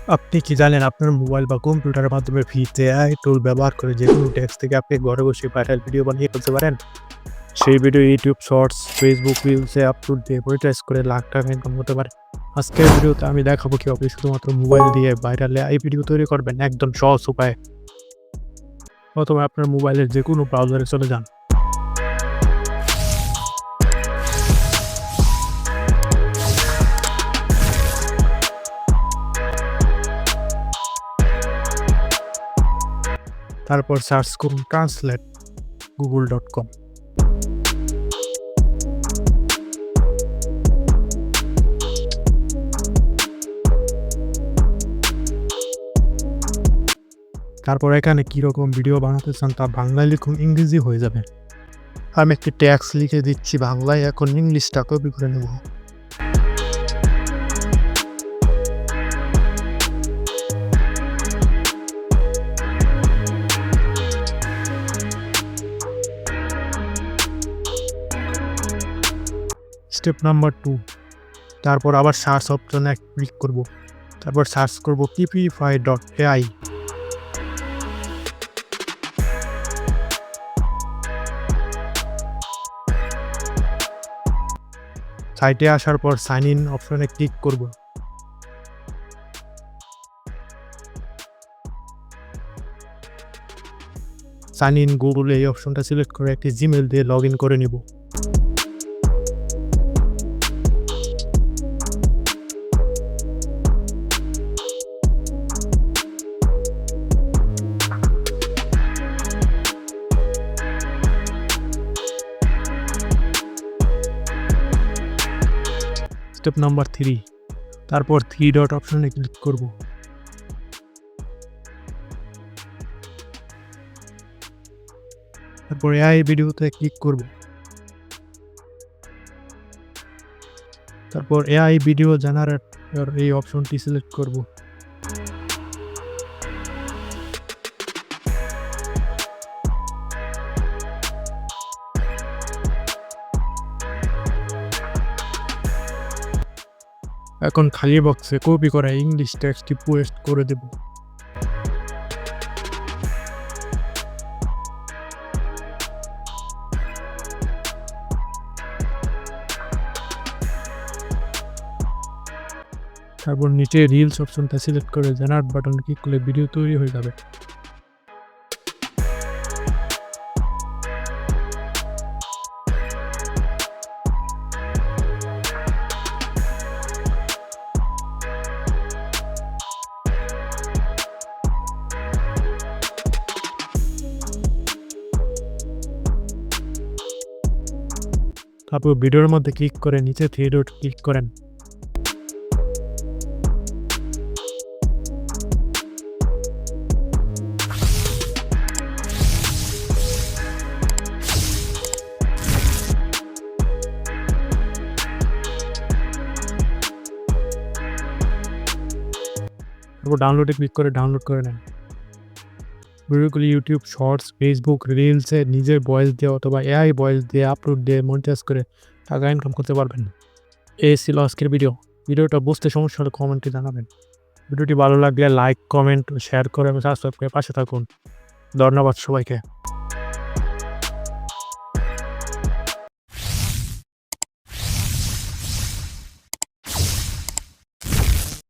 আপনি কি জানেন আপনার মোবাইল বা কম্পিউটারের মাধ্যমে ফ্রিতে এআই টুল ব্যবহার করে যেকোনো টেক্সট থেকে আপনি ঘরে বসে ভাইরাল ভিডিও বানিয়ে ফেলতে পারেন? সেই ভিডিও ইউটিউব শর্টস, ফেসবুক রিলসে আপলোড দিয়ে মনিটাইজ করে লাখ টাকা ইনকাম করতে পারেন। আজকের ভিডিওতে আমি দেখাবো কিভাবে শুধুমাত্র মোবাইল দিয়ে ভাইরাল এআই ভিডিও তৈরি করবেন একদম সহজ উপায়ে। প্রথমে আপনার মোবাইলের যেকোনো ব্রাউজারে চলে যান। তারপর সার্চ করুন ট্রান্সলেট google.com। তারপর এখানে কীরকম ভিডিও বানাতে চান তা বাংলায় লিখুন, ইংরেজি হয়ে যাবে। আমি একটি ট্যাক্স লিখে দিচ্ছি বাংলায়, এখন ইংলিশটা কপি করে নেব। স্টেপ নাম্বার 2, তারপর আবার সার্চ অপশনে ক্লিক করব। তারপর সার্চ করব pipify.ai। সাইটে আসার পর সাইন ইন অপশনে ক্লিক করব। সাইন ইন গুগল এই অপশনটা সিলেক্ট করে একটি জিমেল দিয়ে লগ ইন করে নিব। স্টেপ নাম্বার 3, তারপর 3 ডট অপশনে ক্লিক করব। তারপর এআই ভিডিওতে ক্লিক করব। তারপর এআই ভিডিও জেনারেটর এই অপশনটি সিলেক্ট করব। এখন খালি বক্সে কপি করা ইংলিশ টেক্সটটি পেস্ট করে দেব। তারপর নিচে রিলস অপশনটা সিলেক্ট করে জেনারেট বাটন ক্লিক করলে ভিডিও তৈরি হয়ে যাবে। তারপর ভিডিওর মধ্যে ক্লিক করে নিচে 3 ডট ক্লিক করেন। তারপর ডাউনলোডে ক্লিক করে ডাউনলোড করে নেন। ভিডিওগুলি ইউটিউব শর্টস, ফেসবুক রিলসে নিজের ভয়েস দিয়ে অথবা এআই ভয়েস দিয়ে আপলোড দিয়ে মনিটাইজ করে টাকা ইনকাম করতে পারবেন। এই ছিল আজকের ভিডিওটা বুঝতে সমস্যা হলে কমেন্টে জানাবেন। ভিডিওটি ভালো লাগলে লাইক, কমেন্ট ও শেয়ার করে এবং সাবস্ক্রাইব করে পাশে থাকুন। ধন্যবাদ সবাইকে।